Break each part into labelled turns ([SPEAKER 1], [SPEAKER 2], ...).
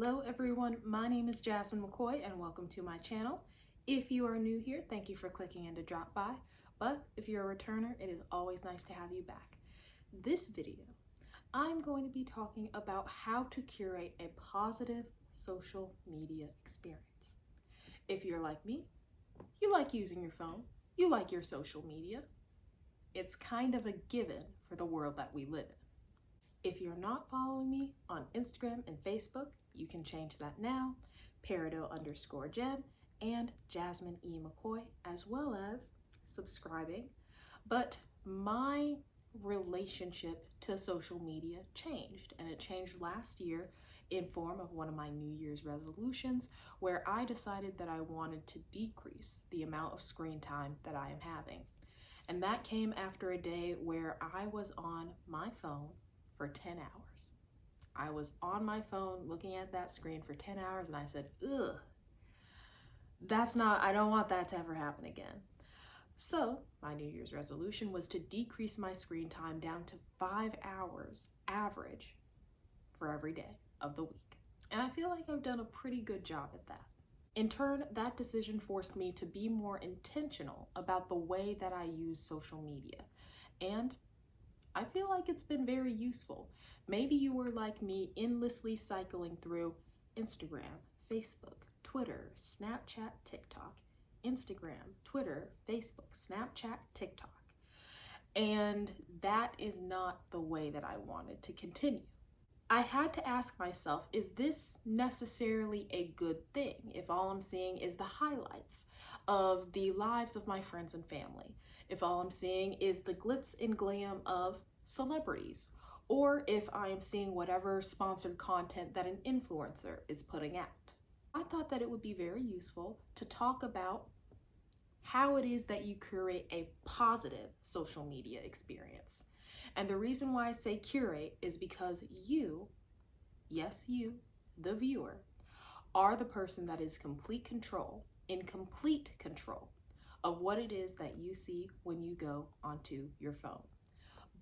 [SPEAKER 1] Hello everyone, my name is Jasmine McCoy and welcome to my channel. If you are new here, thank you for clicking in to drop by, but if you're a returner, it is always nice to have you back. This video, I'm going to be talking about how to curate a positive social media experience. If you're like me, you like using your phone, you like your social media. It's kind of a given for the world that we live in. If you're not following me on Instagram and Facebook, you can change that now, Peridot_Jen and Jasmine E. McCoy, as well as subscribing. But my relationship to social media changed, and it changed last year in form of one of my New Year's resolutions, where I decided that I wanted to decrease the amount of screen time that I am having. And that came after a day where I was on my phone for 10 hours. I was on my phone looking at that screen for 10 hours and I said, ugh, I don't want that to ever happen again. So my New Year's resolution was to decrease my screen time down to 5 hours average for every day of the week. And I feel like I've done a pretty good job at that. In turn, that decision forced me to be more intentional about the way that I use social media. And I feel like it's been very useful. Maybe you were like me, endlessly cycling through Instagram, Facebook, Twitter, Snapchat, TikTok, Instagram, Twitter, Facebook, Snapchat, TikTok. And that is not the way that I wanted to continue. I had to ask myself, is this necessarily a good thing if all I'm seeing is the highlights of the lives of my friends and family? If all I'm seeing is the glitz and glam of celebrities, or if I am seeing whatever sponsored content that an influencer is putting out. I thought that it would be very useful to talk about how it is that you curate a positive social media experience. And the reason why I say curate is because you, yes you, the viewer, are the person that is in complete control of what it is that you see when you go onto your phone.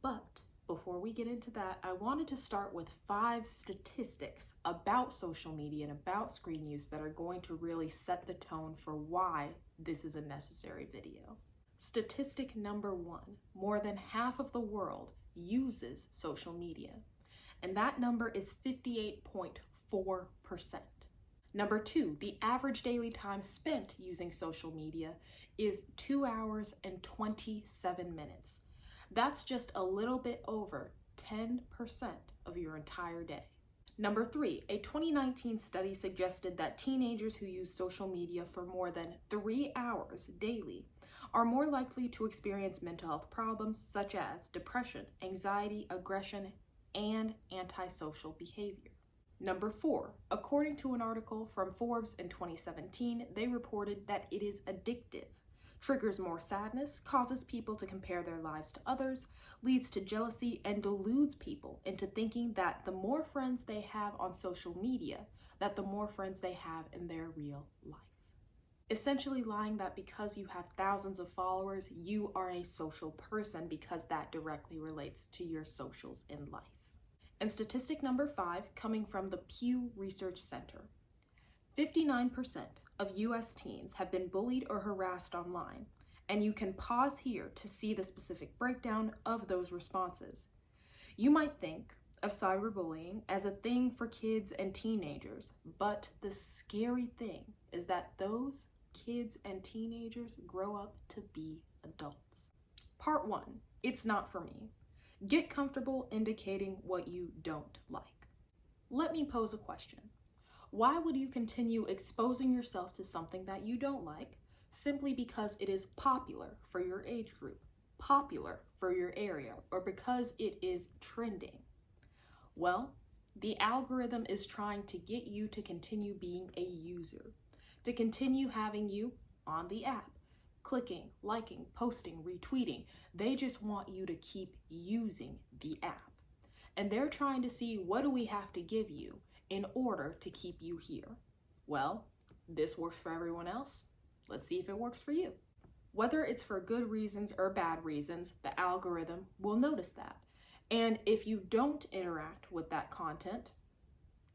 [SPEAKER 1] But before we get into that, I wanted to start with 5 statistics about social media and about screen use that are going to really set the tone for why this is a necessary video. Statistic number 1, more than half of the world uses social media, and that number is 58.4%. Number 2, the average daily time spent using social media is 2 hours and 27 minutes. That's just a little bit over 10% of your entire day. Number 3, a 2019 study suggested that teenagers who use social media for more than 3 hours daily are more likely to experience mental health problems such as depression, anxiety, aggression, and antisocial behavior. Number 4, according to an article from Forbes in 2017, they reported that it is addictive, triggers more sadness, causes people to compare their lives to others, leads to jealousy, and deludes people into thinking that the more friends they have on social media, that the more friends they have in their real life. Essentially lying that because you have thousands of followers, you are a social person because that directly relates to your socials in life. And statistic number 5, coming from the Pew Research Center, 59% of US teens have been bullied or harassed online, and you can pause here to see the specific breakdown of those responses. You might think of cyberbullying as a thing for kids and teenagers, but the scary thing is that those kids and teenagers grow up to be adults. Part 1, it's not for me. Get comfortable indicating what you don't like. Let me pose a question. Why would you continue exposing yourself to something that you don't like simply because it is popular for your age group, popular for your area, or because it is trending? Well, the algorithm is trying to get you to continue being a user, to continue having you on the app, clicking, liking, posting, retweeting. They just want you to keep using the app. And they're trying to see, what do we have to give you in order to keep you here? Well, this works for everyone else. Let's see if it works for you. Whether it's for good reasons or bad reasons, the algorithm will notice that. And if you don't interact with that content,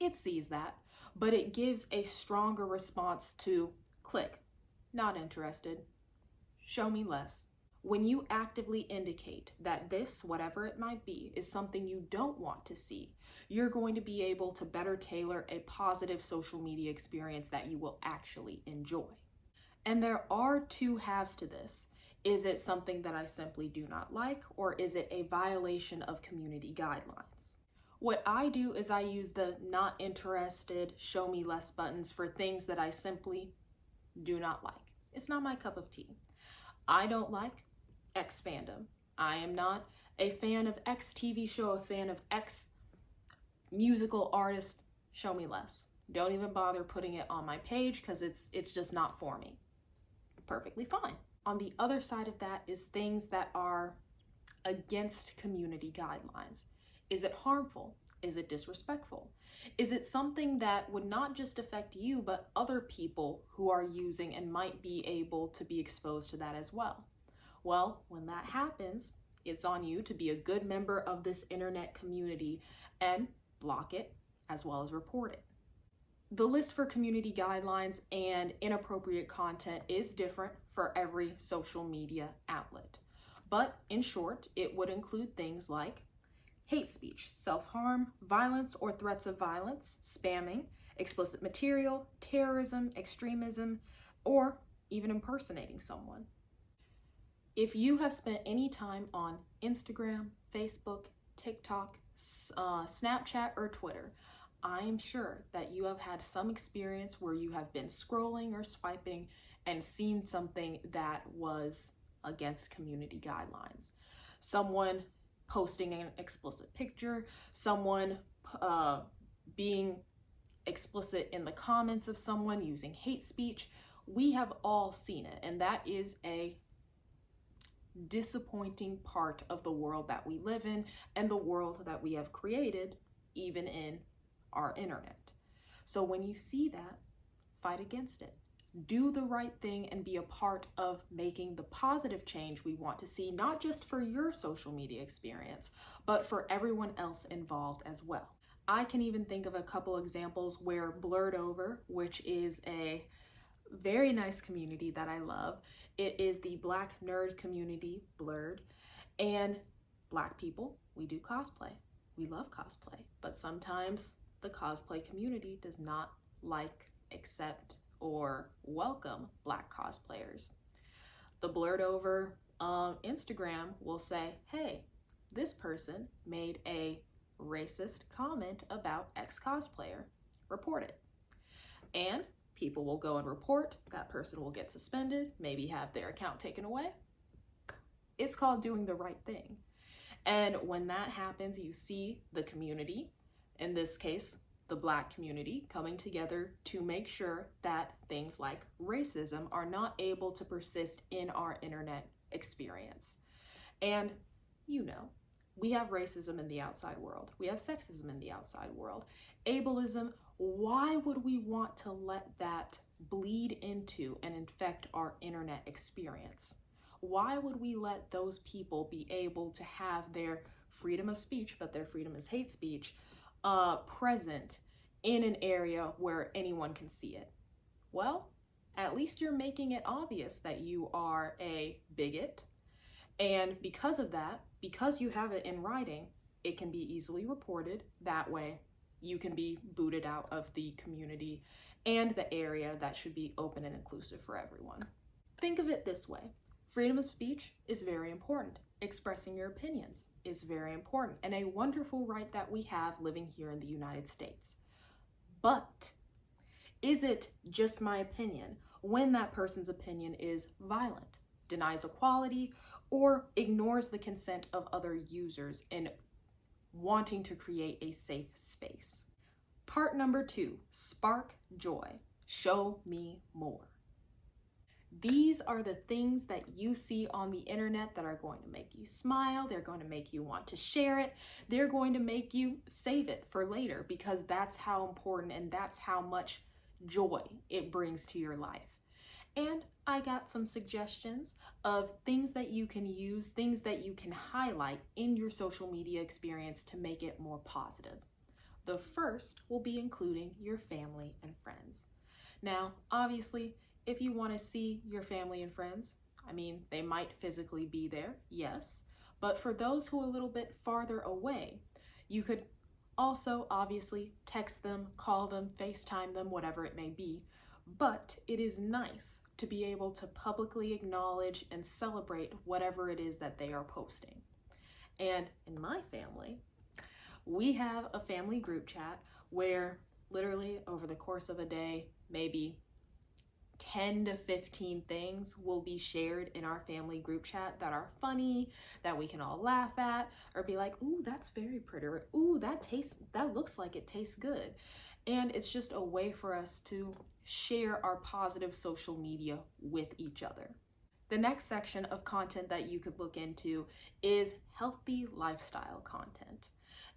[SPEAKER 1] it sees that. but it gives a stronger response to click, not interested, show me less. When you actively indicate that this, whatever it might be, is something you don't want to see, you're going to be able to better tailor a positive social media experience that you will actually enjoy. And there are two halves to this. Is it something that I simply do not like, or is it a violation of community guidelines? What I do is I use the not interested, show me less buttons for things that I simply do not like. It's not my cup of tea. I don't like X fandom. I am not a fan of X TV show, a fan of X musical artist. Show me less. Don't even bother putting it on my page because it's just not for me. Perfectly fine. On the other side of that is things that are against community guidelines. Is it harmful? Is it disrespectful? Is it something that would not just affect you, but other people who are using and might be able to be exposed to that as well? Well, when that happens, it's on you to be a good member of this internet community and block it as well as report it. The list for community guidelines and inappropriate content is different for every social media outlet. But in short, it would include things like hate speech, self-harm, violence or threats of violence, spamming, explicit material, terrorism, extremism, or even impersonating someone. If you have spent any time on Instagram, Facebook, TikTok, Snapchat, or Twitter, I am sure that you have had some experience where you have been scrolling or swiping and seen something that was against community guidelines. Someone posting an explicit picture, someone being explicit in the comments of someone using hate speech. We have all seen it, and that is a disappointing part of the world that we live in and the world that we have created, even in our internet. So when you see that, fight against it. Do the right thing and be a part of making the positive change we want to see, not just for your social media experience, but for everyone else involved as well. I can even think of a couple examples where Blurred Over, which is a very nice community that I love. It is the Black nerd community, Blurred, and Black people, we do cosplay. We love cosplay, but sometimes the cosplay community does not like, accept, or welcome Black cosplayers. The Blurred Over Instagram will say, hey, this person made a racist comment about X cosplayer. Report it. And people will go and report. That person will get suspended, maybe have their account taken away. It's called doing the right thing. And when that happens, you see the community, in this case, the Black community, coming together to make sure that things like racism are not able to persist in our internet experience. And you know, we have racism in the outside world. We have sexism in the outside world. Ableism, why would we want to let that bleed into and infect our internet experience? Why would we let those people be able to have their freedom of speech, but their freedom is hate speech, present in an area where anyone can see it? Well, at least you're making it obvious that you are a bigot. And because of that, because you have it in writing, it can be easily reported. That way, you can be booted out of the community and the area that should be open and inclusive for everyone. Think of it this way. Freedom of speech is very important. Expressing your opinions is very important and a wonderful right that we have living here in the United States. But is it just my opinion when that person's opinion is violent, denies equality, or ignores the consent of other users in wanting to create a safe space? Part number 2, spark joy. Show me more. These are the things that you see on the internet that are going to make you smile. They're going to make you want to share it. They're going to make you save it for later because that's how important and that's how much joy it brings to your life. And I got some suggestions of things that you can use, things that you can highlight in your social media experience to make it more positive. The first will be including your family and friends. Now, obviously, if you want to see your family and friends, I mean, they might physically be there, yes, but for those who are a little bit farther away, you could also obviously text them, call them, FaceTime them, whatever it may be. But it is nice to be able to publicly acknowledge and celebrate whatever it is that they are posting. And in my family, we have a family group chat where literally over the course of a day, maybe 10 to 15 things will be shared in our family group chat that are funny, that we can all laugh at, or be like, ooh, that's very pretty, or ooh, that looks like it tastes good. And it's just a way for us to share our positive social media with each other. The next section of content that you could look into is healthy lifestyle content.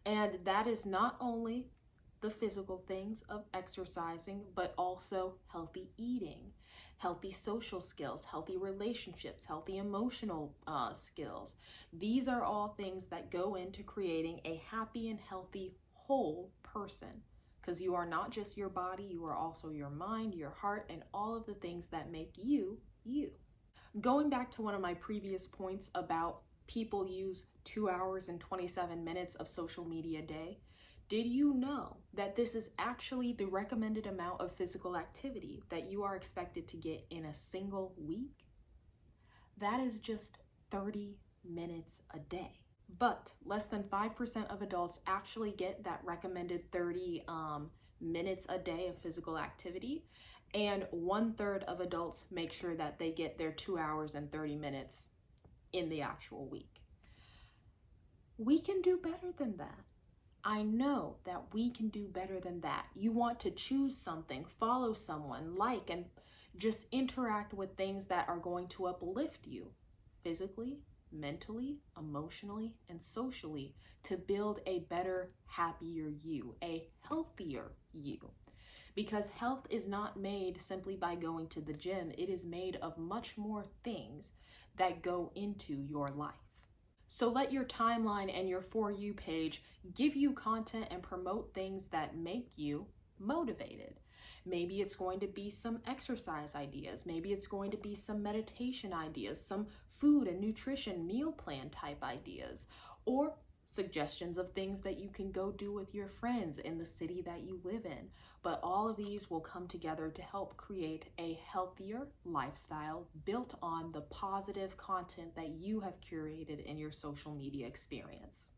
[SPEAKER 1] And that is not only the physical things of exercising, but also healthy eating, healthy social skills, healthy relationships, healthy emotional skills. These are all things that go into creating a happy and healthy whole person. Because you are not just your body, you are also your mind, your heart, and all of the things that make you, you. Going back to one of my previous points about people use 2 hours and 27 minutes of social media a day, did you know that this is actually the recommended amount of physical activity that you are expected to get in a single week? That is just 30 minutes a day. But less than 5% of adults actually get that recommended 30 minutes a day of physical activity, and 1/3 of adults make sure that they get their 2 hours and 30 minutes in the actual week. We can do better than that. I know that we can do better than that. You want to choose something, follow someone, like, and just interact with things that are going to uplift you physically, mentally, emotionally, and socially to build a better, happier you, a healthier you. Because health is not made simply by going to the gym. It is made of much more things that go into your life. So let your timeline and your For You page give you content and promote things that make you motivated. Maybe it's going to be some exercise ideas. Maybe it's going to be some meditation ideas, some food and nutrition meal plan type ideas, or suggestions of things that you can go do with your friends in the city that you live in. But all of these will come together to help create a healthier lifestyle built on the positive content that you have curated in your social media experience.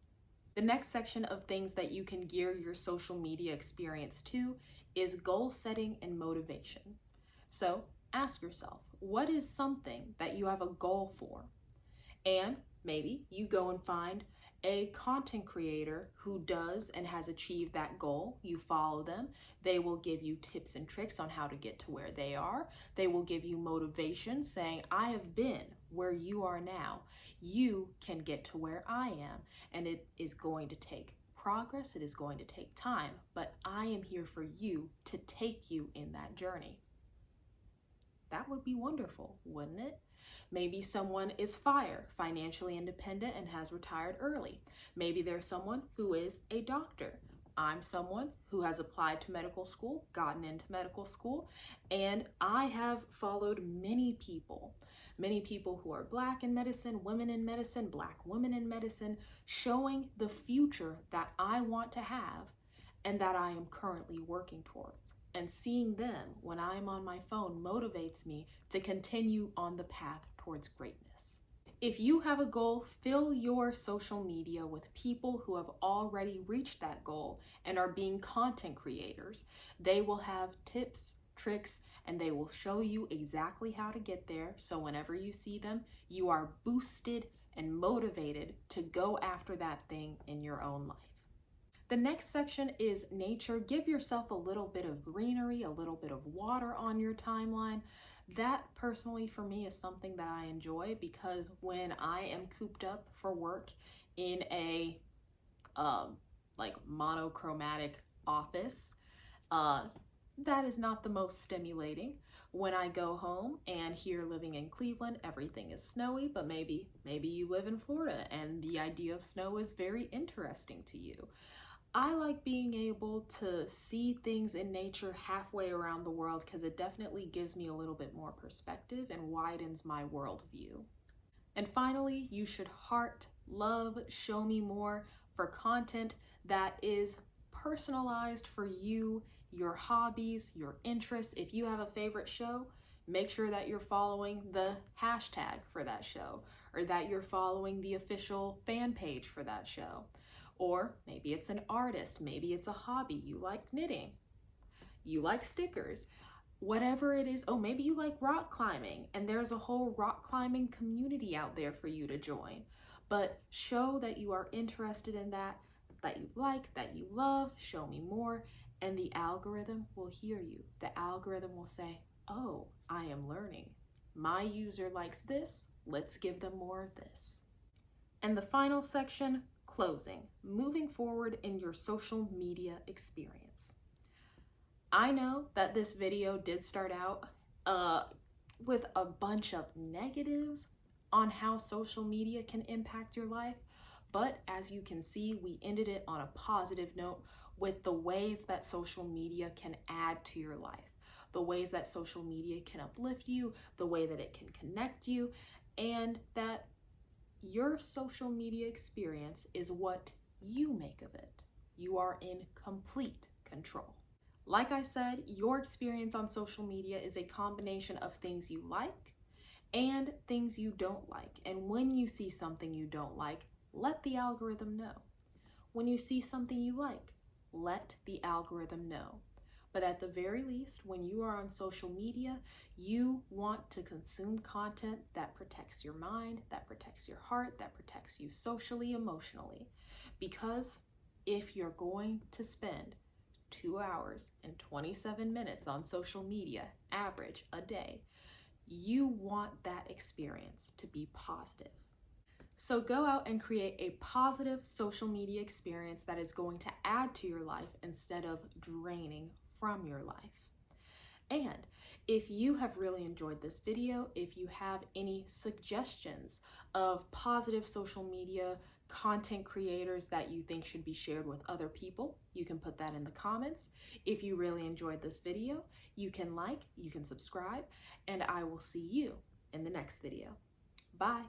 [SPEAKER 1] The next section of things that you can gear your social media experience to is goal setting and motivation. So ask yourself, what is something that you have a goal for? And maybe you go and find a content creator who does and has achieved that goal. You follow them. They will give you tips and tricks on how to get to where they are. They will give you motivation saying, I have been where you are now. You can get to where I am. And it is going to take progress. It is going to take time, but I am here for you to take you in that journey. That would be wonderful, wouldn't it? Maybe someone is financially independent and has retired early. Maybe there's someone who is a doctor. I'm someone who has applied to medical school, gotten into medical school, and I have followed many people who are Black in medicine, women in medicine, Black women in medicine, showing the future that I want to have and that I am currently working towards. And seeing them when I'm on my phone motivates me to continue on the path towards greatness. If you have a goal, fill your social media with people who have already reached that goal and are being content creators. They will have tips, tricks, and they will show you exactly how to get there. So whenever you see them, you are boosted and motivated to go after that thing in your own life. The next section is nature. Give yourself a little bit of greenery, a little bit of water on your timeline. That personally for me is something that I enjoy, because when I am cooped up for work in a like monochromatic office, that is not the most stimulating. When I go home, and here living in Cleveland, everything is snowy, but maybe you live in Florida and the idea of snow is very interesting to you. I like being able to see things in nature halfway around the world because it definitely gives me a little bit more perspective and widens my worldview. And finally, you should heart, love, show me more for content that is personalized for you, your hobbies, your interests. If you have a favorite show, make sure that you're following the hashtag for that show, or that you're following the official fan page for that show. Or maybe it's an artist, maybe it's a hobby. You like knitting, you like stickers, whatever it is. Oh, maybe you like rock climbing and there's a whole rock climbing community out there for you to join. But show that you are interested in that you like, that you love, show me more, and the algorithm will hear you. The algorithm will say, oh, I am learning. My user likes this, let's give them more of this. And the final section, closing, moving forward in your social media experience. I know that this video did start out with a bunch of negatives on how social media can impact your life, but as you can see, we ended it on a positive note with the ways that social media can add to your life, the ways that social media can uplift you, the way that it can connect you, and that your social media experience is what you make of it. You are in complete control. Like I said, your experience on social media is a combination of things you like and things you don't like. And when you see something you don't like, let the algorithm know. When you see something you like, let the algorithm know. But at the very least, when you are on social media, you want to consume content that protects your mind, that protects your heart, that protects you socially, emotionally. Because if you're going to spend 2 hours and 27 minutes on social media, average a day, you want that experience to be positive. So go out and create a positive social media experience that is going to add to your life instead of draining from your life. And if you have really enjoyed this video, if you have any suggestions of positive social media content creators that you think should be shared with other people, you can put that in the comments. If you really enjoyed this video, you can like, you can subscribe, and I will see you in the next video. Bye.